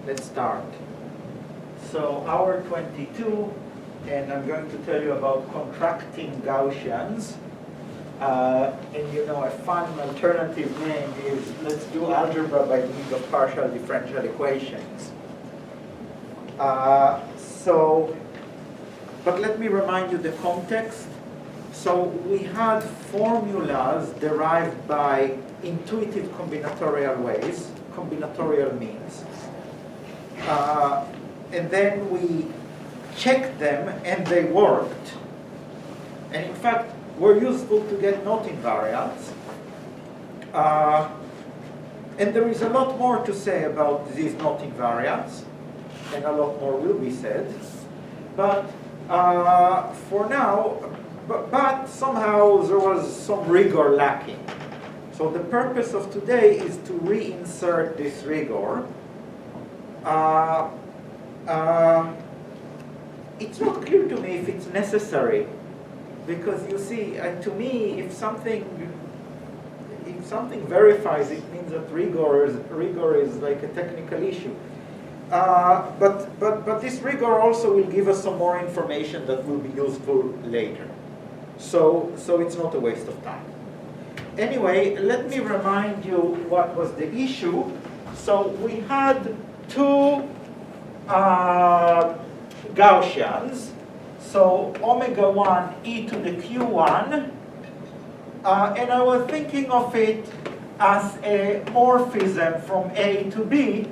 let's start. So hour 22, and I'm going to tell you about contracting Gaussians. And you know, a fun alternative name is let's do algebra by means of partial differential equations. But let me remind you the context. So we had formulas derived by intuitive combinatorial ways, combinatorial means. And then we checked them and they worked. And in fact, were useful to get knot invariants. And there is a lot more to say about these knot invariants, and a lot more will be said. But for now, but somehow there was some rigor lacking. So the purpose of today is to reinsert this rigor. It's not clear to me if it's necessary, because you see, to me, if something verifies, it means that rigor is like a technical issue. But this rigor also will give us some more information that will be useful later. So it's not a waste of time. Anyway, let me remind you what was the issue. So we had two Gaussians. So omega 1 e to the q1. And I was thinking of it as a morphism from A to B,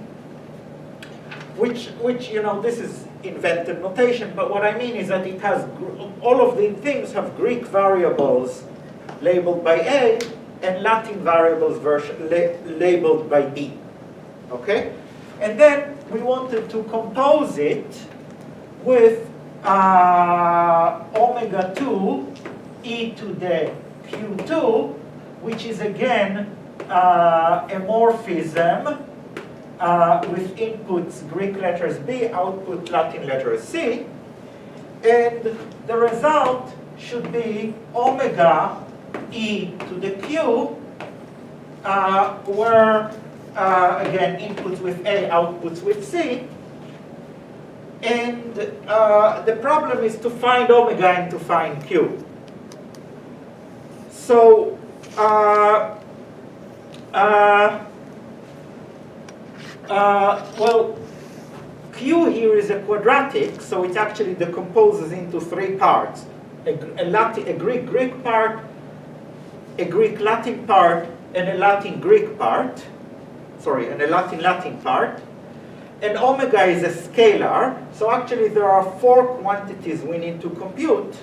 which you know, this is invented notation, but what I mean is that it has, all of the things have Greek variables labeled by A and Latin variables labeled by B, okay? And then we wanted to compose it with omega 2 e to the q2, which is again a morphism with inputs Greek letters B, output Latin letters C, and the result should be omega e to the q, where again inputs with A, outputs with C, and the problem is to find omega and to find q. So well, Q here is a quadratic, so it actually decomposes into three parts: a Greek part, a Greek Latin part, and a Latin Greek part. Sorry, and a Latin part. And omega is a scalar, so actually there are four quantities we need to compute.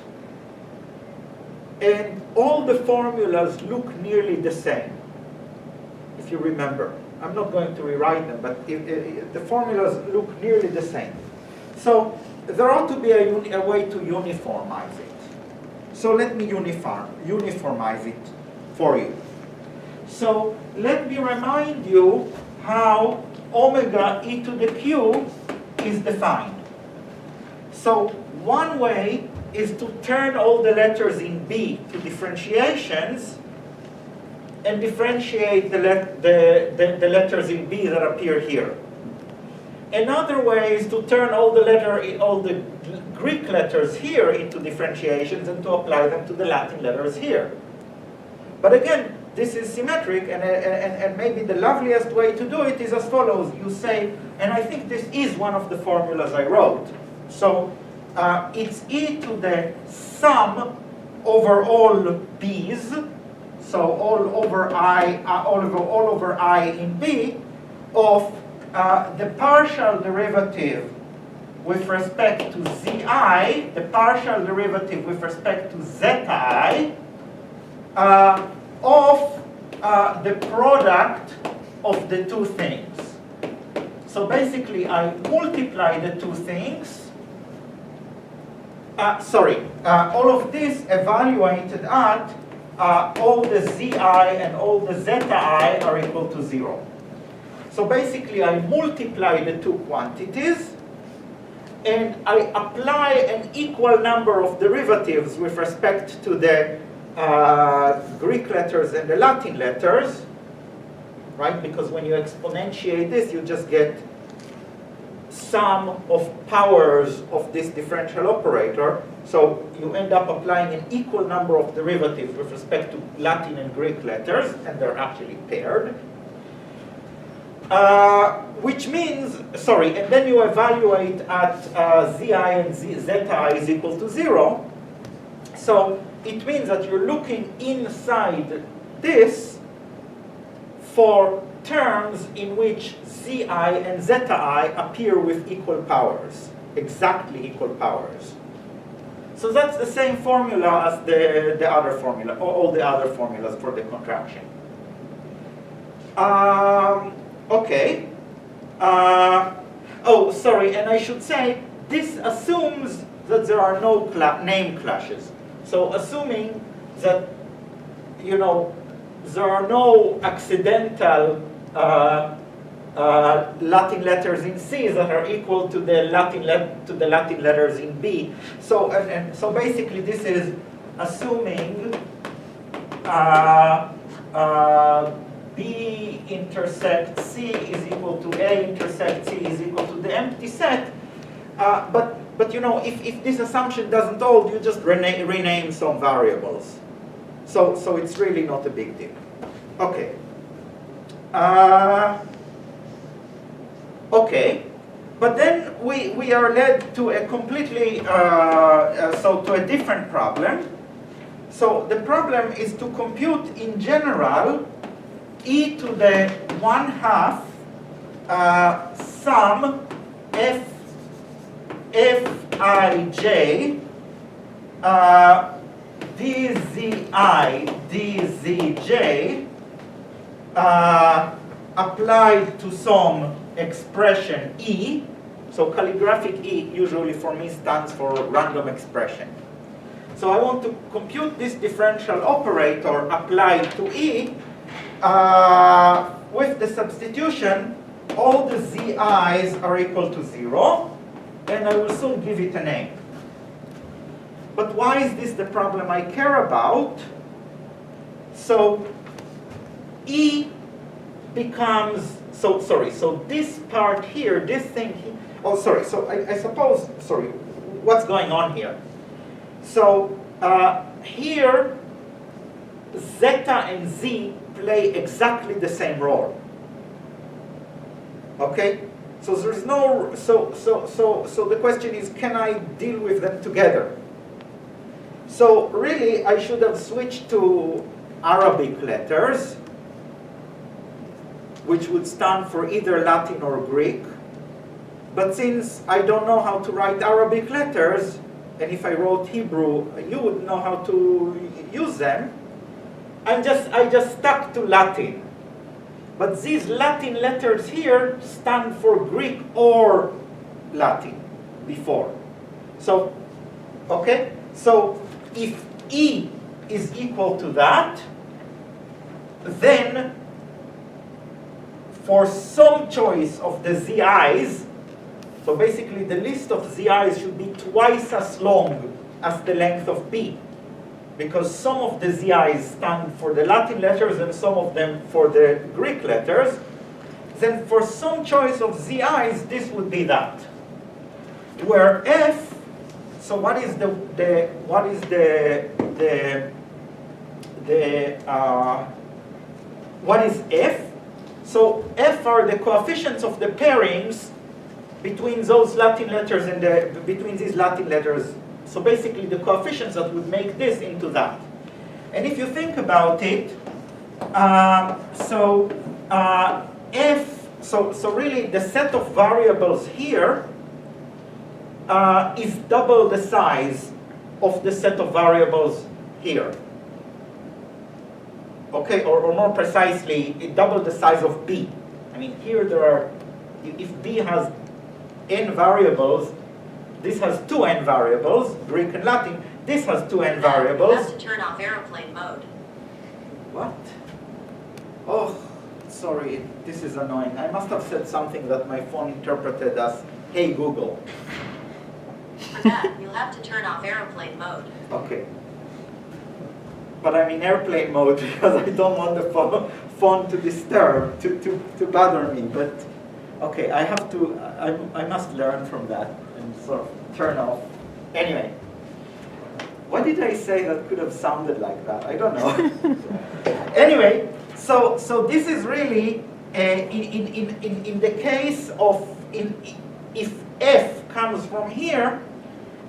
And all the formulas look nearly the same, if you remember. I'm not going to rewrite them, but the formulas look nearly the same. So there ought to be a way to uniformize it. So let me uniformize it for you. So let me remind you how omega e to the q is defined. So one way is to turn all the letters in B to differentiations and differentiate the letters in B that appear here. Another way is to turn all the Greek letters here into differentiations and to apply them to the Latin letters here. But again, this is symmetric, and maybe the loveliest way to do it is as follows. You say, and I think this is one of the formulas I wrote. So it's e to the sum over all b's, so all over I in B, of the partial derivative with respect to zi, the partial derivative with respect to zi, of the product of the two things. So basically I multiply the two things. All of this evaluated at all the zi and all the zeta I are equal to 0. So basically I multiply the two quantities and I apply an equal number of derivatives with respect to the Greek letters and the Latin letters, right? Because when you exponentiate this, you just get sum of powers of this differential operator. So you end up applying an equal number of derivatives with respect to Latin and Greek letters, and they're actually paired. Which means, sorry, and then you evaluate at zi and zeta is equal to 0. So it means that you're looking inside this for terms in which zi and zeta I appear with equal powers, exactly equal powers. So that's the same formula as the other formula, or all the other formulas for the contraction. Okay. Oh, sorry, and I should say, this assumes that there are no name clashes. So assuming that, you know, there are no accidental Latin letters in C that are equal to the Latin letters in B. So so basically this is assuming B intersect C is equal to A intersect C is equal to the empty set. But you know, if this assumption doesn't hold, you just rename some variables. So it's really not a big deal. Okay. Okay. But then we are led to a completely, to a different problem. So the problem is to compute in general e to the 1/2 sum Fij dzi dzj applied to some expression E. So calligraphic E usually for me stands for random expression. So I want to compute this differential operator applied to E with the substitution all the zi's are equal to 0, and I will soon give it a name. But why is this the problem I care about? So E becomes, so this part here, this thing here, oh sorry, so I suppose, sorry, what's going on here? So here, zeta and z play exactly the same role. Okay? So there's no, so the question is, can I deal with them together? So really, I should have switched to Arabic letters, which would stand for either Latin or Greek. But since I don't know how to write Arabic letters, and if I wrote Hebrew, you would know how to use them, I just stuck to Latin. But these Latin letters here stand for Greek or Latin before. So, okay? So if E is equal to that, then for some choice of the zi's, so basically the list of zi's should be twice as long as the length of B, because some of the zi's stand for the Latin letters and some of them for the Greek letters. Then for some choice of zi's, this would be that. Where F, so what is what is F? So F are the coefficients of the pairings between those Latin letters and between these Latin letters. So basically the coefficients that would make this into that. And if you think about it, F, so really the set of variables here is double the size of the set of variables here. Okay, or more precisely, it doubled the size of B. I mean, here there are, if B has n variables, this has 2 n variables, Greek and Latin. This has 2 n variables. You have to turn off airplane mode. What? Oh, sorry, this is annoying. I must have said something that my phone interpreted as, hey Google. For that, you'll have to turn off airplane mode. Okay. But I'm in airplane mode because I don't want the phone to disturb, to bother me. But Okay, I have to, I must learn from that and sort of turn off. Anyway, what did I say that could have sounded like that? I don't know. Anyway, so this is really, in the case of, if F comes from here,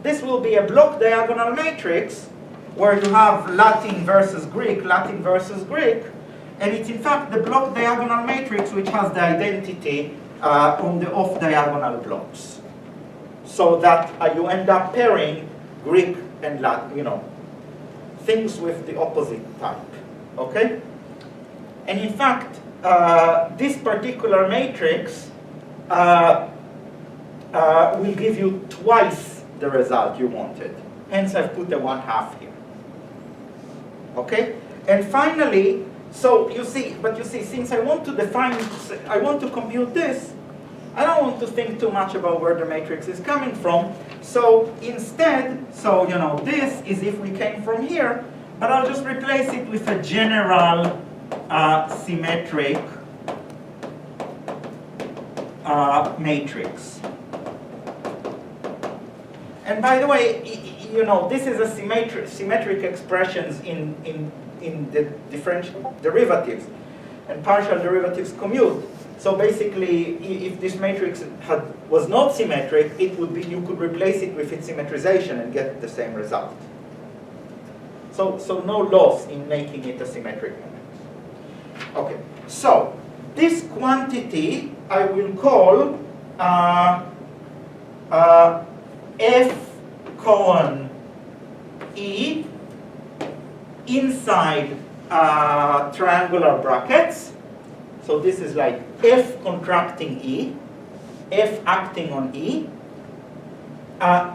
this will be a block diagonal matrix where you have Latin versus Greek, and it's in fact the block diagonal matrix which has the identity on the off-diagonal blocks. So that you end up pairing Greek and Latin, things with the opposite type, okay? And in fact, this particular matrix will give you twice the result you wanted. Hence, I've put a 1/2 here. Okay? And finally, so you see, since I want to compute this, I don't want to think too much about where the matrix is coming from. So instead, this is if we came from here, but I'll just replace it with a general symmetric matrix. And by the way, this is a symmetric expressions in the differential derivatives, and partial derivatives commute. So basically, if this matrix was not symmetric, it would be, you could replace it with its symmetrization and get the same result. So no loss in making it a symmetric matrix. Okay, so this quantity I will call F colon E inside triangular brackets. So this is like F contracting E, F acting on E,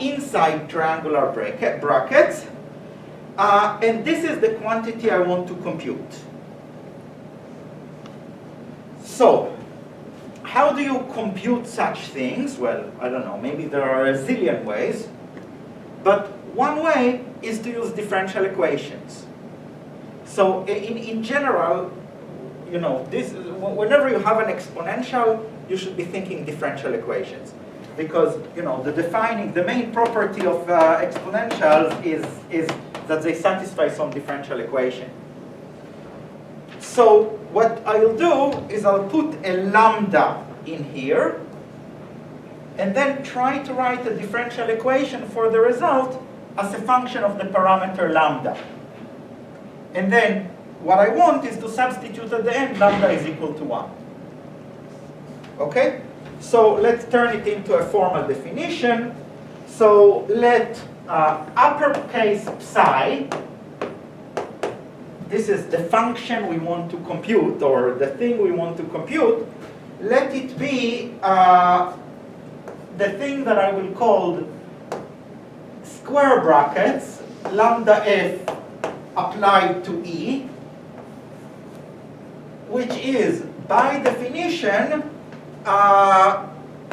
inside triangular brackets. And this is the quantity I want to compute. So, how do you compute such things? Well, I don't know, maybe there are a zillion ways. But one way is to use differential equations. So in general, whenever you have an exponential, you should be thinking differential equations. Because, the main property of exponentials is that they satisfy some differential equation. So what I'll do is I'll put a lambda in here, and then try to write a differential equation for the result as a function of the parameter lambda. And then what I want is to substitute at the end lambda is equal to 1. Okay? So let's turn it into a formal definition. So let uppercase psi, this is the function we want to compute, or the thing we want to compute, let it be the thing that I will call square brackets, lambda f applied to E, which is, by definition,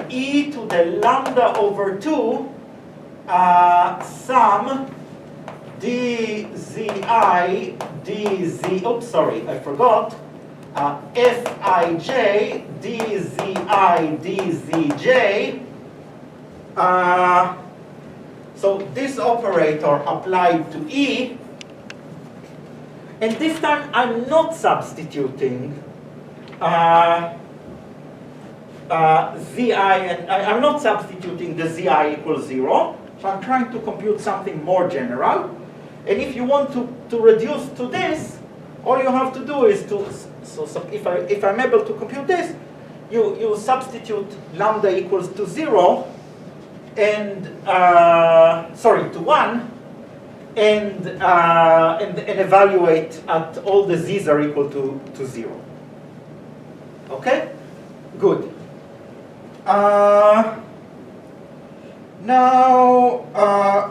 e to the lambda over 2 sum dzi dz, oops, sorry, I forgot, fij dzi dzj. So this operator applied to E, and this time I'm not substituting zi, and I'm not substituting the zi equals 0. So I'm trying to compute something more general. And if you want to reduce to this, all you have to do is to, so if I'm able to compute this, you substitute lambda equals to 0, and, to 1, and evaluate at all the z's are equal to 0. Okay? Good.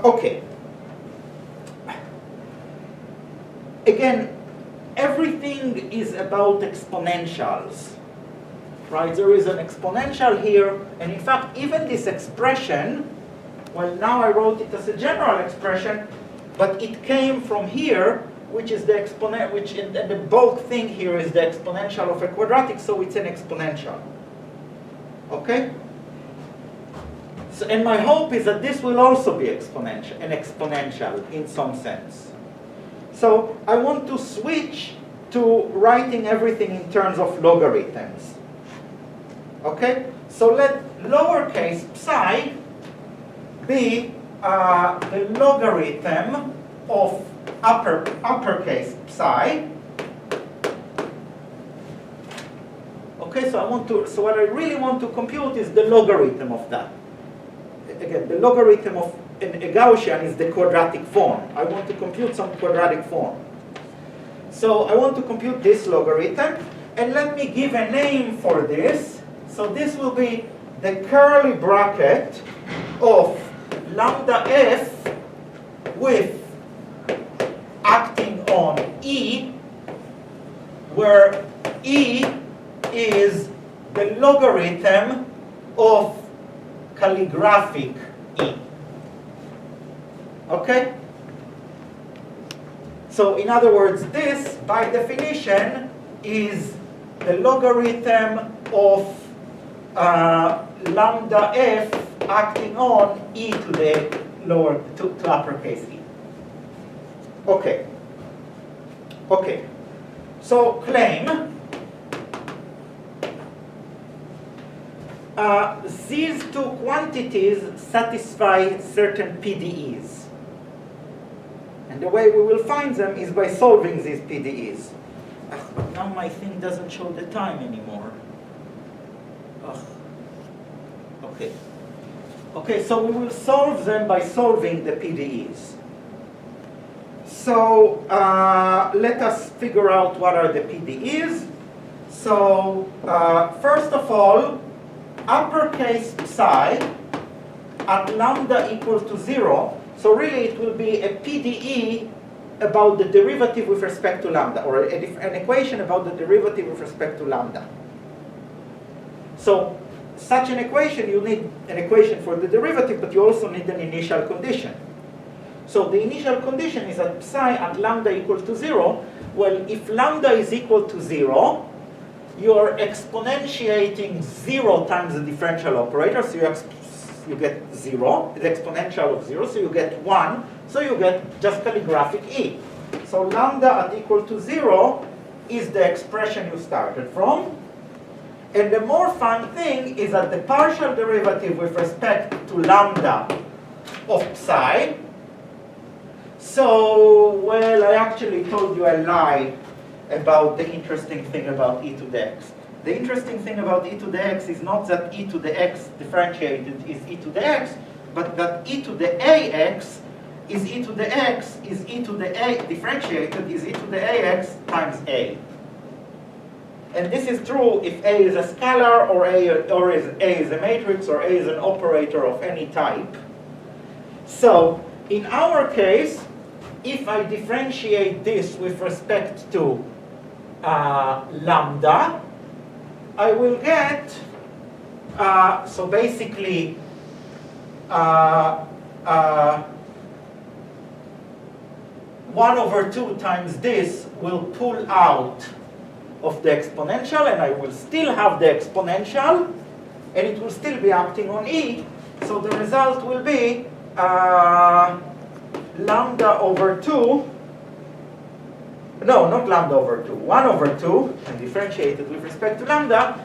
Okay. Again, everything is about exponentials, right? There is an exponential here, and in fact, even this expression, well, now I wrote it as a general expression, but it came from here, which is the exponent, the bulk thing here is the exponential of a quadratic, so it's an exponential. Okay? So, and my hope is that this will also be exponential in some sense. So I want to switch to writing everything in terms of logarithms. Okay? So let lowercase psi be the logarithm of uppercase psi. Okay, so what I really want to compute is the logarithm of that. Again, the logarithm of a Gaussian is the quadratic form. I want to compute some quadratic form. So I want to compute this logarithm, and let me give a name for this. So this will be the curly bracket of lambda f with acting on E, where E is the logarithm of calligraphic E. Okay? So in other words, this, by definition, is the logarithm of lambda f acting on E to the to uppercase E. Okay. Okay. So claim these two quantities satisfy certain PDEs. And the way we will find them is by solving these PDEs. But now my thing doesn't show the time anymore. Okay. Okay, so we will solve them by solving the PDEs. So let us figure out what are the PDEs. So first of all, uppercase psi at lambda equals to 0. So really it will be a PDE about the derivative with respect to lambda, or an equation about the derivative with respect to lambda. So such an equation, you need an equation for the derivative, but you also need an initial condition. So the initial condition is that psi at lambda equals to 0. Well, if lambda is equal to 0, you're exponentiating 0 times the differential operator, so you get 0, the exponential of 0, so you get 1, so you get just calligraphic E. So lambda at equal to 0 is the expression you started from. And the more fun thing is that the partial derivative with respect to lambda of psi. So, well, I actually told you a lie about the interesting thing about e to the x. The interesting thing about e to the x is not that e to the x differentiated is e to the x, but that e to the ax is e to the x is e to the a differentiated is e to the ax times a. And this is true if a is a scalar, or a is a matrix, or a is an operator of any type. So in our case, if I differentiate this with respect to lambda, I will get, so basically, 1/2 times this will pull out of the exponential, and I will still have the exponential, and it will still be acting on E. So the result will be lambda over 2, no, not lambda over 2, 1/2, and differentiated with respect to lambda,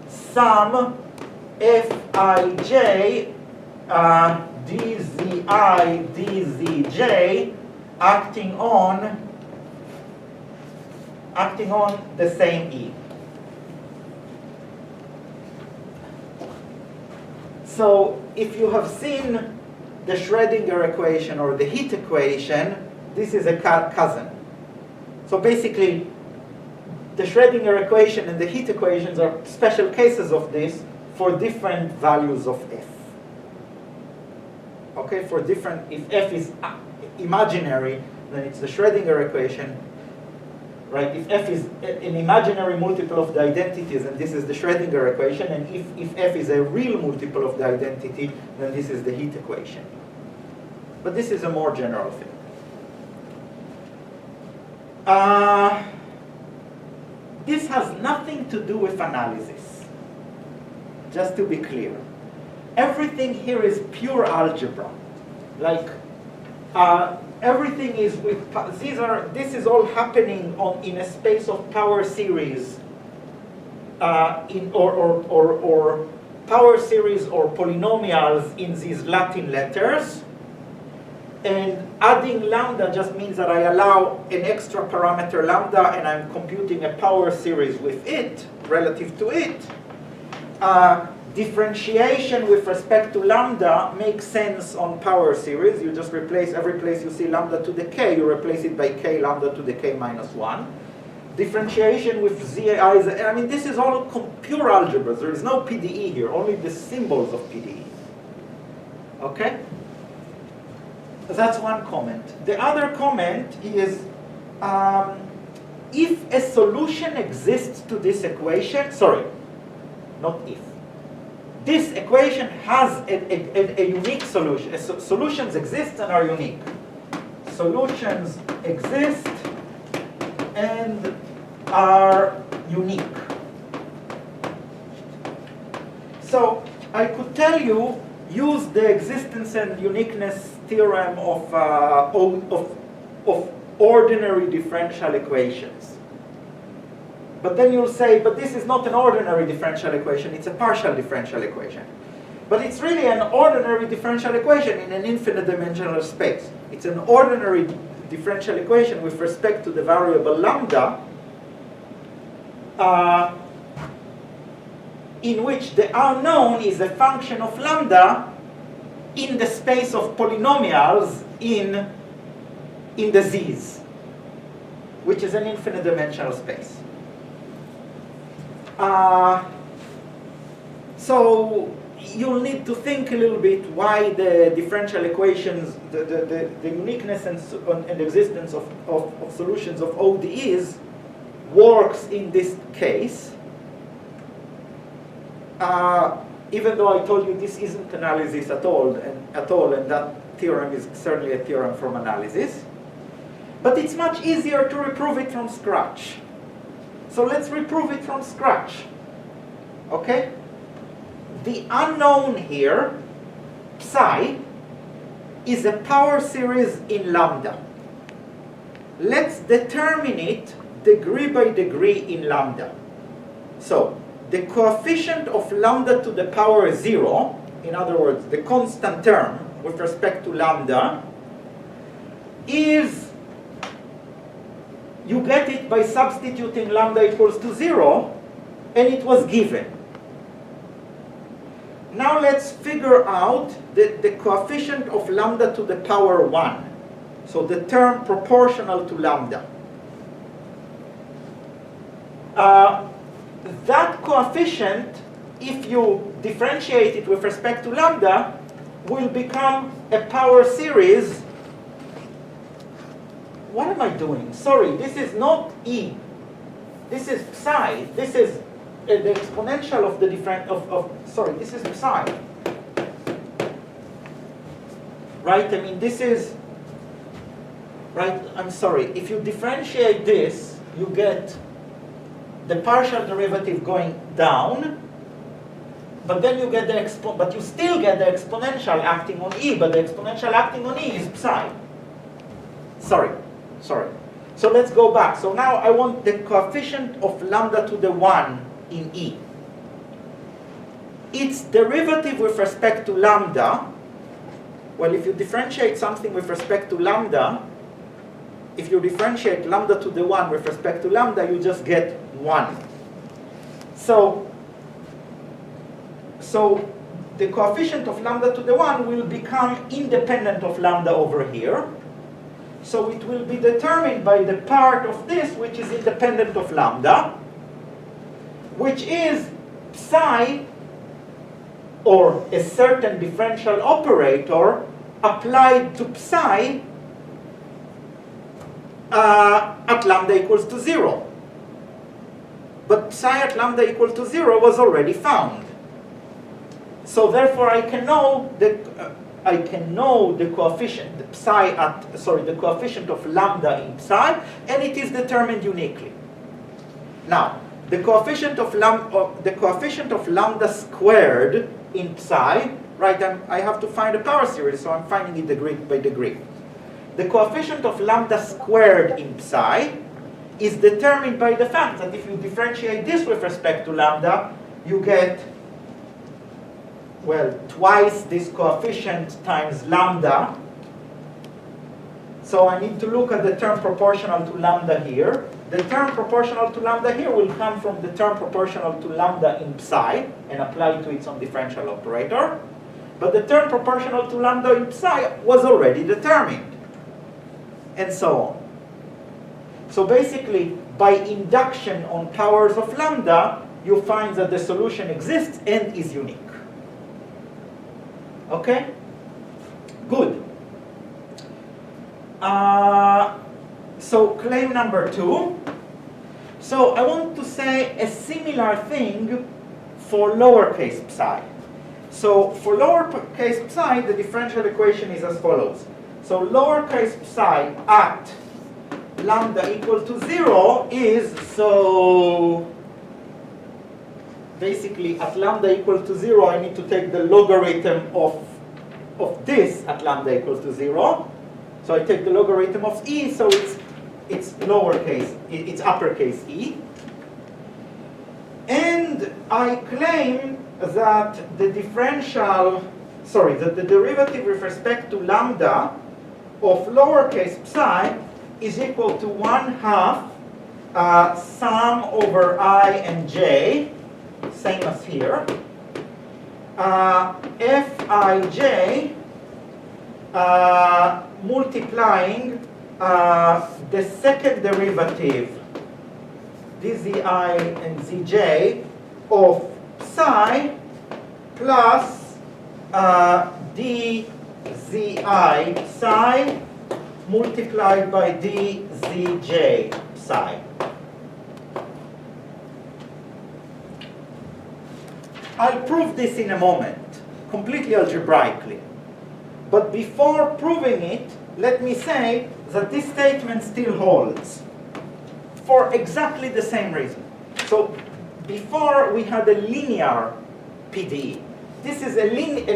sum Fij dzi dzj acting on the same E. So if you have seen the Schrödinger equation or the heat equation, this is a cousin. So basically, the Schrödinger equation and the heat equations are special cases of this for different values of f. Okay, for different, if f is imaginary, then it's the Schrödinger equation. Right? If f is an imaginary multiple of the identities, then this is the Schrödinger equation. And if f is a real multiple of the identity, then this is the heat equation. But this is a more general thing. This has nothing to do with analysis. just to be clear. Everything here is pure algebra. Like, everything is with, this is all happening in a space of power series, or power series or polynomials in these Latin letters. And adding lambda just means that I allow an extra parameter lambda and I'm computing a power series with it, relative to it. Differentiation with respect to lambda makes sense on power series. You just replace every place you see lambda to the k, you replace it by k lambda to the k minus 1. Differentiation with zi, I mean, this is all pure algebra. There is no PDE here, only the symbols of PDE. Okay? That's one comment. The other comment is, if a solution exists to this equation, sorry, not if. This equation has a unique solution. Solutions exist and are unique. Solutions exist and are unique. So I could tell you, use the existence and uniqueness theorem of ordinary differential equations. But then you'll say, but this is not an ordinary differential equation, it's a partial differential equation. But it's really an ordinary differential equation in an infinite dimensional space. It's an ordinary differential equation with respect to the variable lambda, in which the unknown is a function of lambda in the space of polynomials in the z's, which is an infinite dimensional space. So you'll need to think a little bit why the differential equations, the uniqueness and existence of solutions of ODEs works in this case. Even though I told you this isn't analysis at all, and that theorem is certainly a theorem from analysis. But it's much easier to reprove it from scratch. So let's reprove it from scratch. Okay? The unknown here, psi, is a power series in lambda. Let's determine it degree by degree in lambda. So, the coefficient of lambda to the power 0, in other words, the constant term with respect to lambda, is, you get it by substituting lambda equals to 0, and it was given. Now let's figure out the coefficient of lambda to the power 1. So the term proportional to lambda. That coefficient, if you differentiate it with respect to lambda, will become a power series. What am I doing? Sorry, this is not E. This is psi. This is the exponential of the sorry, this is psi. Right? I mean, this is, right? I'm sorry. If you differentiate this, you get the partial derivative going down, but then you get but you still get the exponential acting on E, but the exponential acting on E is psi. Sorry. So let's go back. So now I want the coefficient of lambda to the 1 in E. Its derivative with respect to lambda, well, if you differentiate something with respect to lambda, if you differentiate lambda to the 1 with respect to lambda, you just get 1. So the coefficient of lambda to the 1 will become independent of lambda over here. So it will be determined by the part of this which is independent of lambda, which is psi, or a certain differential operator applied to psi at lambda equals to 0. But psi at lambda equals to 0 was already found. So therefore I can know the coefficient, the coefficient of lambda in psi, and it is determined uniquely. Now, the coefficient of lambda squared in psi, right? I have to find a power series, so I'm finding it degree by degree. The coefficient of lambda squared in psi is determined by the fact that if you differentiate this with respect to lambda, you get, well, twice this coefficient times lambda. So I need to look at the term proportional to lambda here. The term proportional to lambda here will come from the term proportional to lambda in psi and apply to its own differential operator. But the term proportional to lambda in psi was already determined. And so on. So basically, by induction on powers of lambda, you find that the solution exists and is unique. Okay? Good. So claim number 2. So I want to say a similar thing for lowercase psi. So for lowercase psi, the differential equation is as follows. So lowercase psi at lambda equal to 0 is, so basically at lambda equal to 0, I need to take the logarithm of this at lambda equal to 0. So I take the logarithm of e, so it's lowercase, it's uppercase e. And I claim that the derivative with respect to lambda of lowercase psi is equal to 1/2 sum over I and j, same as here, Fij multiplying the second derivative dzi and zj of psi plus dzi psi multiplied by dzj psi. I'll prove this in a moment, completely algebraically. But before proving it, let me say that this statement still holds for exactly the same reason. So before we had a linear PDE. This is a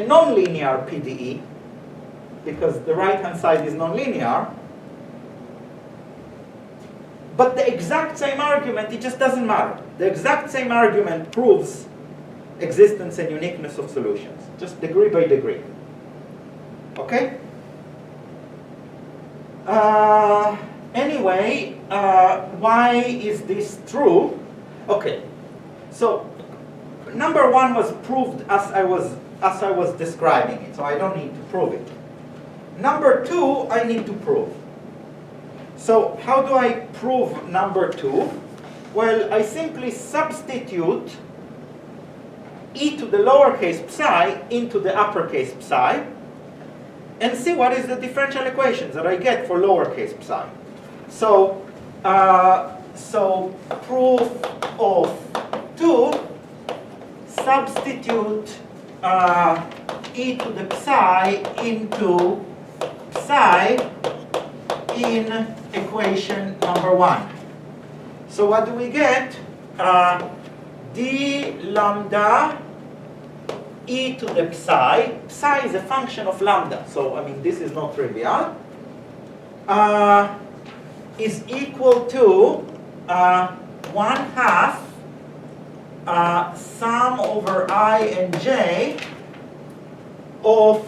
non-linear PDE because the right-hand side is non-linear. But the exact same argument, it just doesn't matter. The exact same argument proves existence and uniqueness of solutions, just degree by degree. Okay? Anyway, why is this true? Okay, so number 1 was proved as I was describing it, so I don't need to prove it. Number 2, I need to prove. So how do I prove number 2? Well, I simply substitute e to the lowercase psi into the uppercase psi and see what is the differential equations that I get for lowercase psi. So, proof of 2, substitute e to the psi into psi in equation number 1. So what do we get? d lambda e to the psi. Psi is a function of lambda, so I mean this is not trivial. Is equal to 1/2 sum over I and j of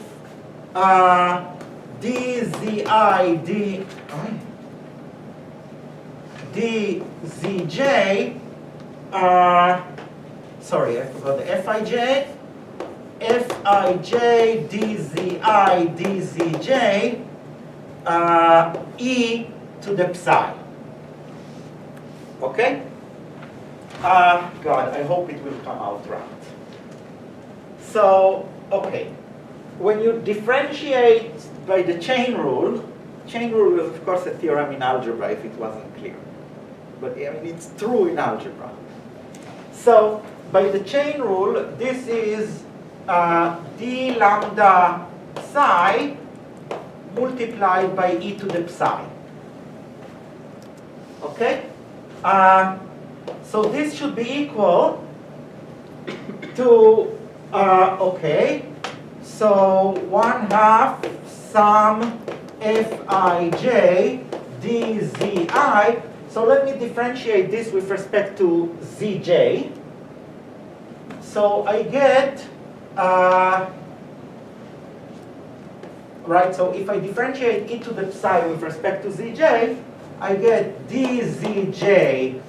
dzj sorry, I forgot the Fij dzi dzj e to the psi. Okay? God, I hope it will come out right. So, okay. When you differentiate by the chain rule is of course a theorem in algebra if it wasn't clear. But I mean, it's true in algebra. So, by the chain rule, this is d lambda psi multiplied by e to the psi. Okay? So this should be equal to, okay, so 1/2 sum Fij dzi. So let me differentiate this with respect to zj. So I get, right, so if I differentiate e to the psi with respect to zj, I get dzj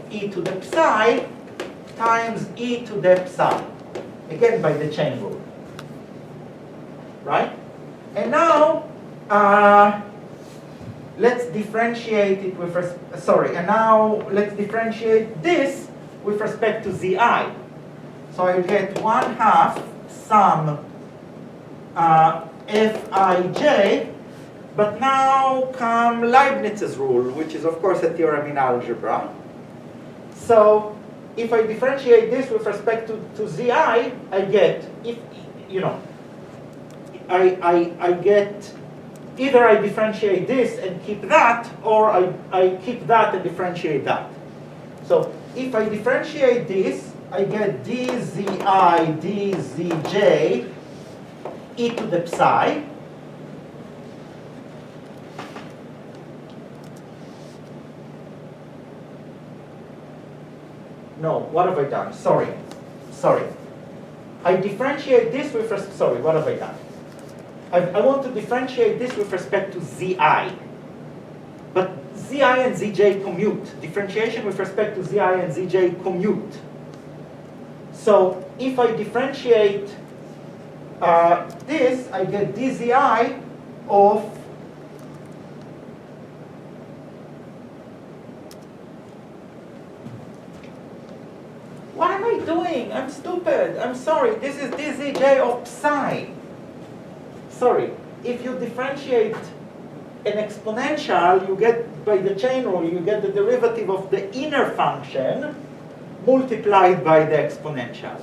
e to the psi times e to the psi, again by the chain rule, right? And now, let's differentiate it with, and now let's differentiate this with respect to zi. So I get 1/2 sum Fij, but now come Leibniz's rule, which is of course a theorem in algebra. So if I differentiate this with respect to zi, I get, if you know, I get, either I differentiate this and keep that, or I keep that and differentiate that. So if I differentiate this, I get dzi dzj e to the psi. No, what have I done? Sorry. I differentiate this with, what have I done? I want to differentiate this with respect to zi. But zi and zj commute. Differentiation with respect to zi and zj commute. So if I differentiate this, I get dzi of what am I doing? I'm stupid. I'm sorry. This is dzj of psi. Sorry. If you differentiate an exponential, you get, by the chain rule, you get the derivative of the inner function multiplied by the exponential.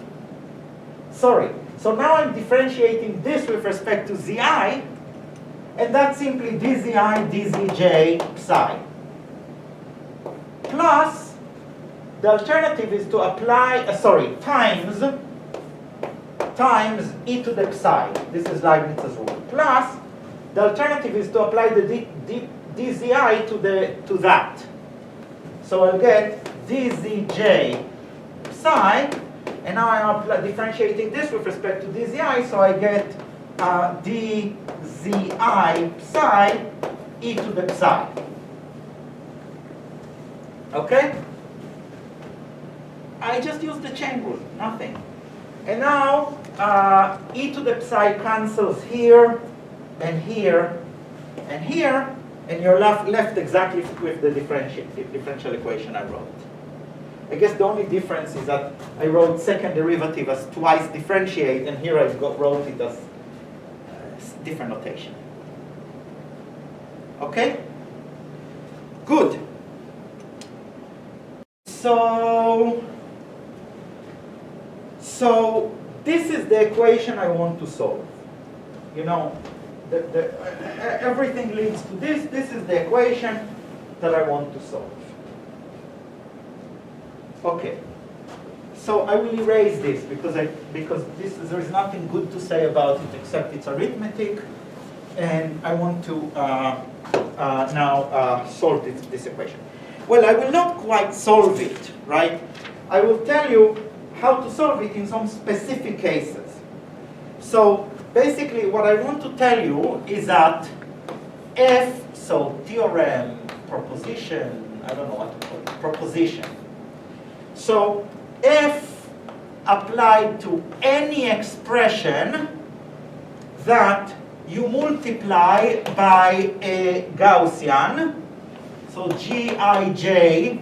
Sorry. So now I'm differentiating this with respect to zi, and that's simply dzi dzj psi. Plus, the alternative is to apply, times e to the psi. This is Leibniz's rule. Plus, the alternative is to apply the dzi to that. So I'll get dzj psi, and now I'm differentiating this with respect to dzi, so I get dzi psi e to the psi. Okay? I just used the chain rule, nothing. And now e to the psi cancels here, and here, and here, and you're left exactly with the differential equation I wrote. I guess the only difference is that I wrote second derivative as twice differentiate, and here I wrote it as different notation. Okay? Good. So this is the equation I want to solve. You know, everything leads to this. This is the equation that I want to solve. Okay. So I will erase this because there is nothing good to say about it except it's arithmetic, and I want to now solve this equation. Well, I will not quite solve it, right? I will tell you how to solve it in some specific cases. So basically what I want to tell you is that f, so theorem, proposition, I don't know what to call it, proposition. So f applied to any expression that you multiply by a Gaussian, so Gij,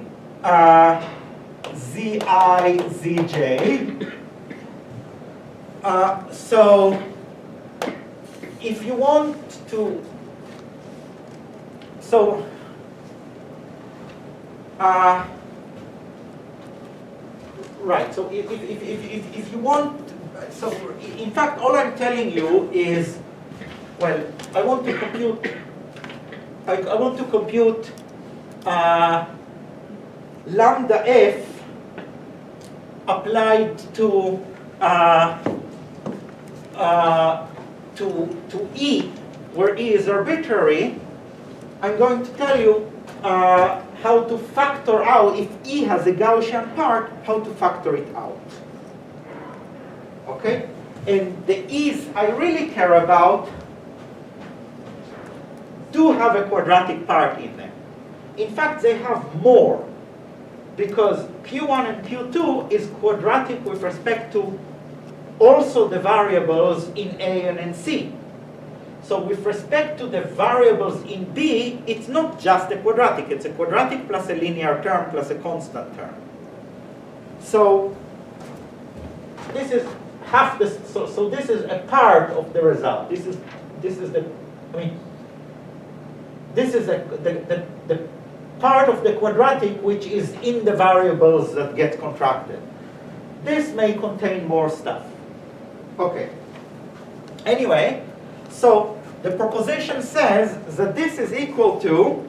Zi, Zj. So if you want to, right, so if you want, so in fact all I'm telling you is, well, I want to compute lambda f applied to E, where E is arbitrary, I'm going to tell you how to factor out, if E has a Gaussian part, how to factor it out. Okay? And the E's I really care about do have a quadratic part in them. In fact, they have more, because Q1 and Q2 is quadratic with respect to also the variables in A and in C. So with respect to the variables in B, it's not just a quadratic. It's a quadratic plus a linear term plus a constant term. So this is half the, so this is a part of the result. This is the, I mean, this is the part of the quadratic which is in the variables that get contracted. This may contain more stuff. Okay. Anyway, so the proposition says that this is equal to,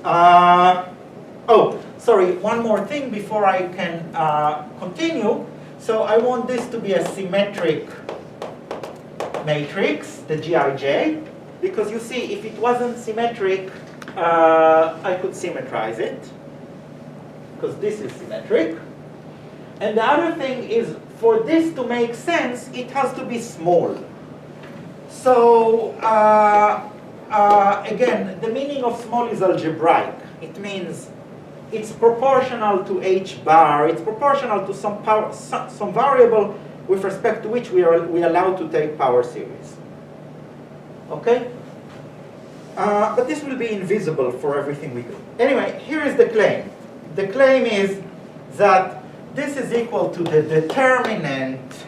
oh, sorry, one more thing before I can continue. So I want this to be a symmetric matrix, the Gij, because you see, if it wasn't symmetric, I could symmetrize it, because this is symmetric. And the other thing is, for this to make sense, it has to be small. So, again, the meaning of small is algebraic. It means it's proportional to h bar. It's proportional to some power, some variable with respect to which we allow to take power series. Okay? But this will be invisible for everything we do. Anyway, here is the claim. The claim is that this is equal to the determinant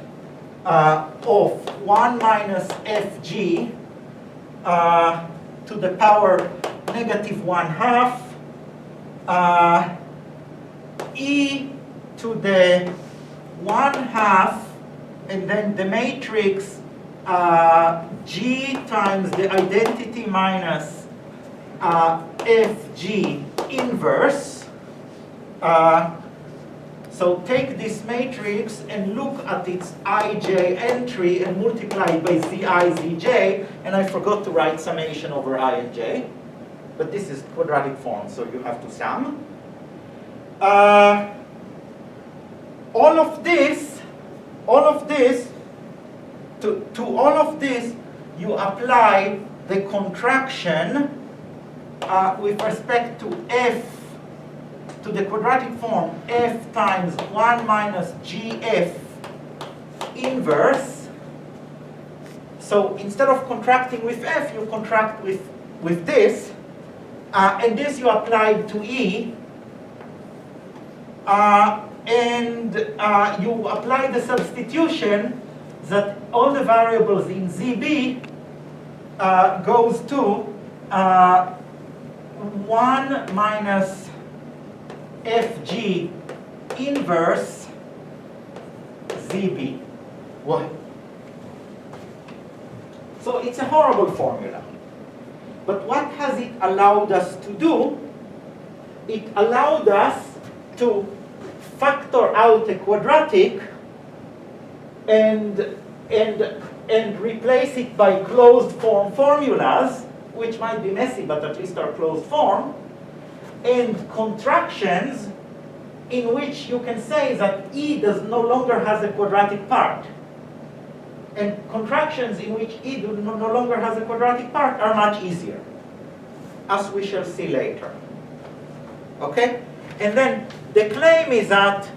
of 1 minus fg to the power negative 1/2 e to the 1/2, and then the matrix G times the identity minus Fg inverse. So take this matrix and look at its ij entry and multiply it by zi, zj, and I forgot to write summation over I and j, but this is quadratic form, so you have to sum. All of this, to all of this, you apply the contraction with respect to f, to the quadratic form f times 1 minus gf inverse. So instead of contracting with f, you contract with this, and this you applied to E, and you apply the substitution that all the variables in ZB goes to 1 minus Fg inverse ZB. What? So it's a horrible formula. But what has it allowed us to do? It allowed us to factor out a quadratic and replace it by closed form formulas, which might be messy, but at least are closed form, and contractions in which you can say that E no longer has a quadratic part. And contractions in which E no longer has a quadratic part are much easier, as we shall see later. Okay? And then the claim is that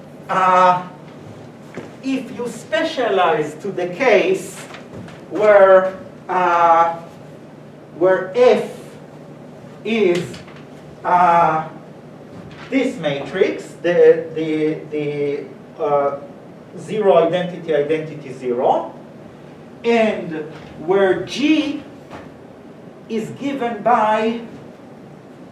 if you specialize to the case where F is this matrix, the zero identity 0, and where G is given by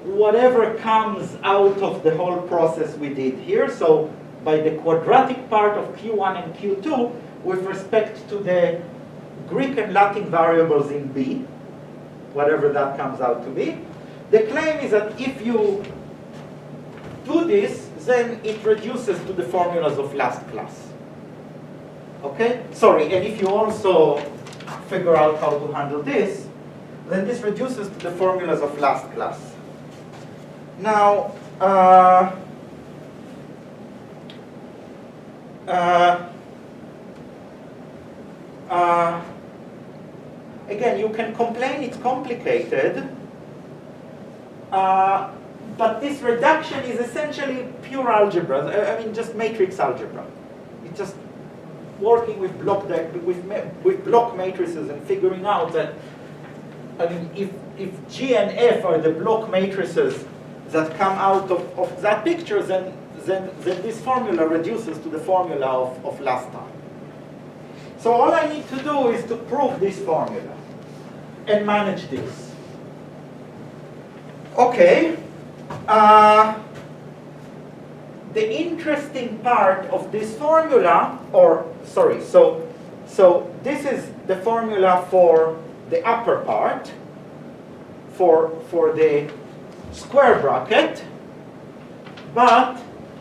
whatever comes out of the whole process we did here, so by the quadratic part of Q1 and Q2 with respect to the Greek and Latin variables in B, whatever that comes out to be. The claim is that if you do this, then it reduces to the formulas of last class. Okay? Sorry, and if you also figure out how to handle this, then this reduces to the formulas of last class. Now, again, you can complain it's complicated, but this reduction is essentially pure algebra. I mean, just matrix algebra. It's just working with block matrices and figuring out that, I mean, if G and F are the block matrices that come out of that picture, then this formula reduces to the formula of last time. So all I need to do is to prove this formula and manage this. Okay. The interesting part of this formula, so this is the formula for the upper part, for the square bracket, but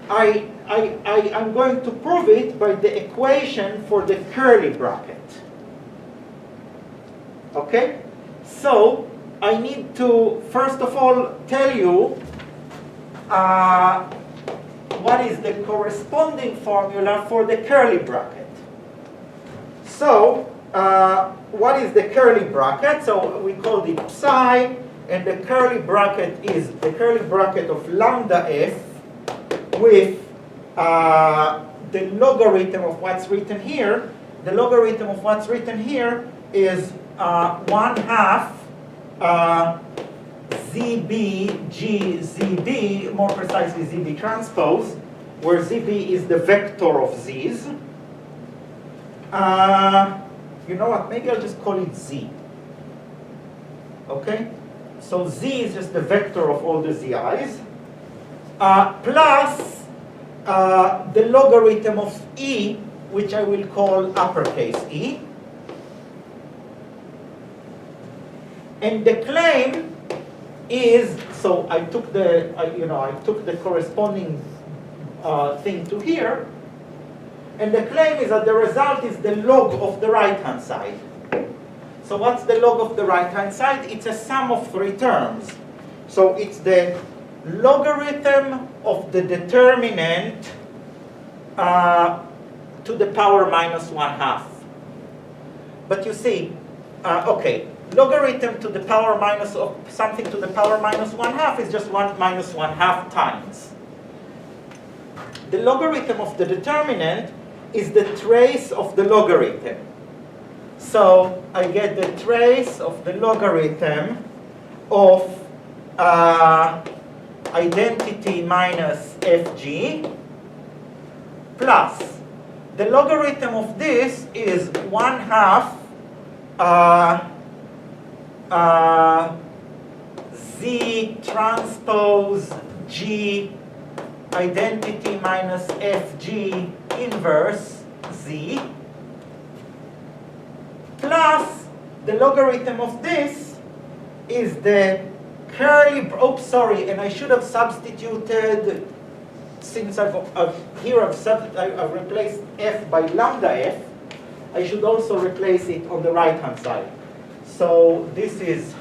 I'm going to prove it by the equation for the curly bracket. Okay? So I need to, first of all, tell you what is the corresponding formula for the curly bracket. So, what is the curly bracket? So we called it psi, and the curly bracket is the curly bracket of lambda f with the logarithm of what's written here. The logarithm of what's written here is 1/2 ZB G ZB, more precisely ZB transpose, where ZB is the vector of Z's. You know what, maybe I'll just call it Z. Okay? So Z is just the vector of all the ZI's, plus the logarithm of E, which I will call uppercase E. And the claim is, so I took the, I took the corresponding thing to here, and the claim is that the result is the log of the right-hand side. So what's the log of the right-hand side? It's a sum of 3 terms. So it's the logarithm of the determinant to the power minus 1/2. But you see, okay, logarithm to the power minus of something to the power minus 1/2 is just 1 minus 1/2 times. The logarithm of the determinant is the trace of the logarithm. So I get the trace of the logarithm of identity minus fg plus the logarithm of this is 1/2 Z transpose G identity minus fg inverse Z plus the logarithm of this is the curly, oops, sorry, and I should have substituted, since I've replaced f by lambda f, I should also replace it on the right-hand side. So this is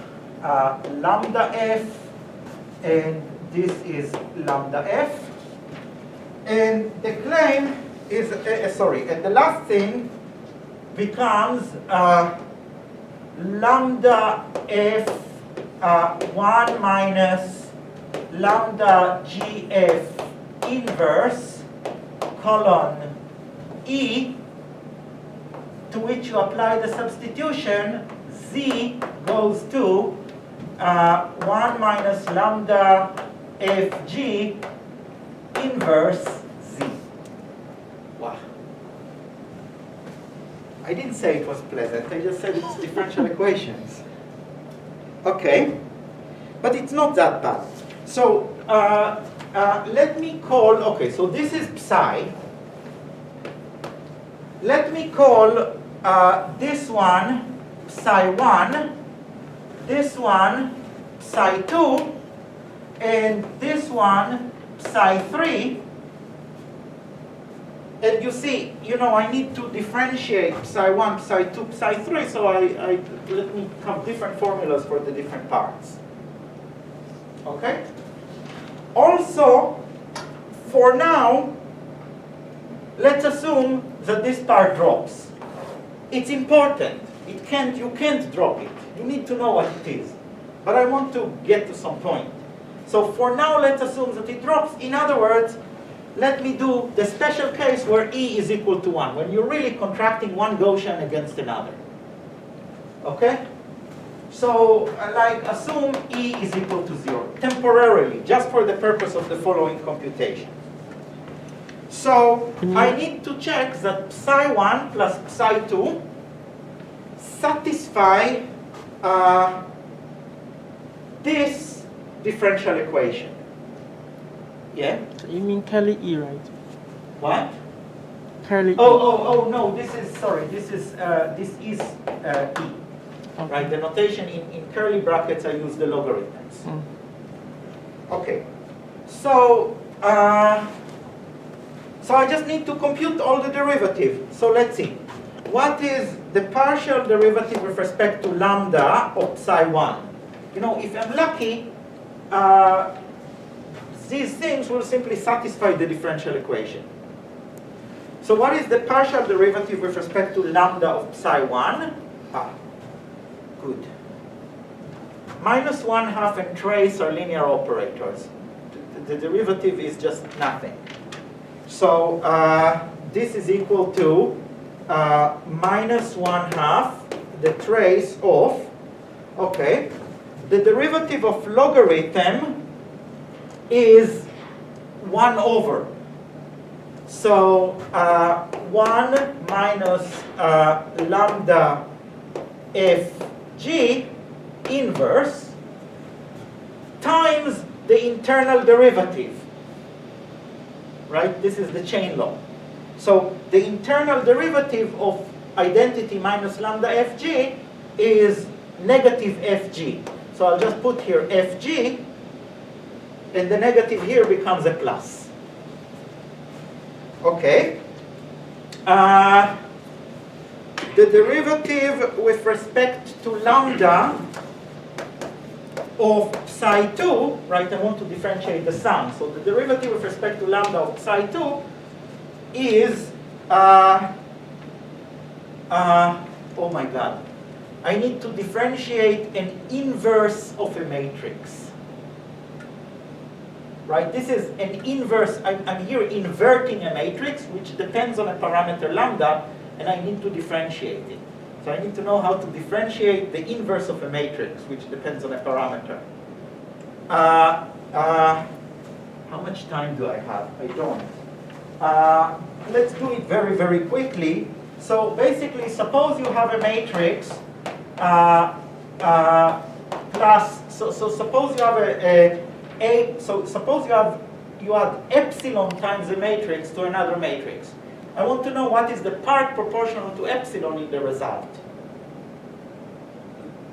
lambda f, and this is lambda f. And the claim is, and the last thing becomes lambda f 1 minus lambda gf inverse colon e, to which you apply the substitution. Z goes to 1 minus lambda fg inverse z. Wow. I didn't say it was pleasant, I just said it's differential equations. Okay, but it's not that bad. So let me call, okay, so this is psi. Let me call this one psi 1, this one psi 2, and this one psi 3. And you see, I need to differentiate psi1, psi2, psi3, so let me have different formulas for the different parts. Okay? Also, for now, let's assume that this part drops. It's important. You can't drop it. You need to know what it is. But I want to get to some point. So for now, let's assume that it drops. In other words, let me do the special case where E is equal to 1, when you're really contracting one Gaussian against another. Okay? So, assume E is equal to 0, temporarily, just for the purpose of the following computation. So, I need to check that psi1 plus psi2 satisfy this differential equation. Yeah? You mean curly E, right? What? Curly E. Oh, no, this is E. Okay. Right, the notation in curly brackets, I use the logarithms. Okay, so I just need to compute all the derivative. So let's see. What is the partial derivative with respect to lambda of psi1? If I'm lucky, these things will simply satisfy the differential equation. So what is the partial derivative with respect to lambda of psi1? Good. -1/2 and trace are linear operators. The derivative is just nothing. So this is equal to -1/2 the trace of, okay, the derivative of logarithm is 1/. So 1 minus lambda fg inverse times the internal derivative. Right? This is the chain law. So the internal derivative of identity minus lambda fg is negative fg. So I'll just put here fg, and the negative here becomes a plus. Okay. The derivative with respect to lambda of psi2, right, I want to differentiate the sum. So the derivative with respect to lambda of psi2 is, oh my God, I need to differentiate an inverse of a matrix. Right, this is an inverse, I'm here inverting a matrix which depends on a parameter lambda, and I need to differentiate it. So I need to know how to differentiate the inverse of a matrix which depends on a parameter. How much time do I have? I don't. Let's do it very, very quickly. So basically, suppose you have a matrix plus, so suppose you have suppose you add epsilon times a matrix to another matrix. I want to know what is the part proportional to epsilon in the result.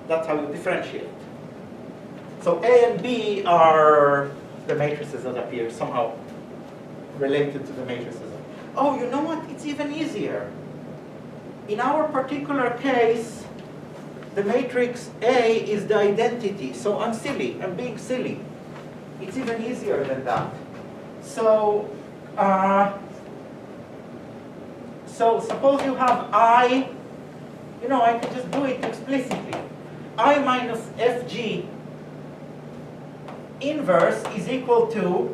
That's how you differentiate. So A and B are the matrices that appear somehow related to the matrices. Oh, you know what? It's even easier. In our particular case, the matrix A is the identity. So I'm silly. I'm being silly. It's even easier than that. So, so suppose you have I, I can just do it explicitly. I minus Fg inverse is equal to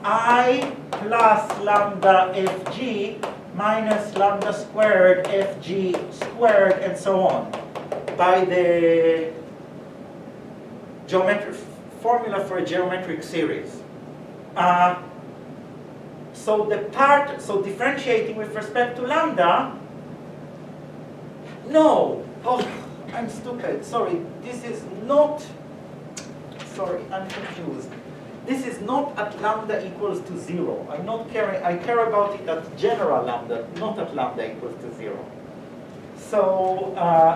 I plus lambda Fg minus lambda squared Fg squared, and so on, by the geometric formula for a geometric series. So differentiating with respect to lambda, no, oh, I'm stupid, sorry, this is not, sorry, I'm confused. This is not at lambda equals to 0. I care about it at general lambda, not at lambda equals to 0. So,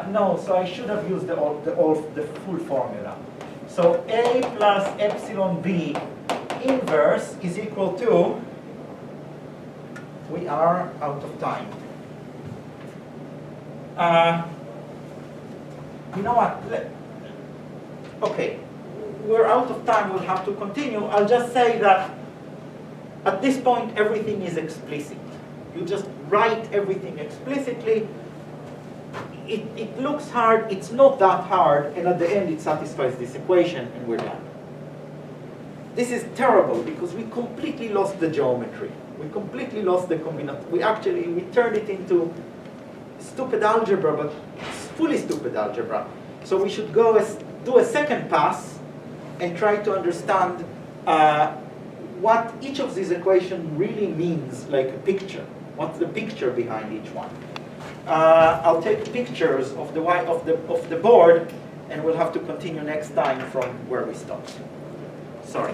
no, so I should have used the full formula. So A plus epsilon B inverse is equal to we are out of time. You know what? Okay, we're out of time. We'll have to continue. I'll just say that at this point, everything is explicit. You just write everything explicitly. It looks hard. It's not that hard. And at the end, it satisfies this equation, and we're done. This is terrible because we completely lost the geometry. We completely lost the combination. We turned it into stupid algebra, but fully stupid algebra. So we should do a second pass and try to understand what each of these equations really means, like a picture. What's the picture behind each one? I'll take pictures of the board, and we'll have to continue next time from where we stopped. Sorry.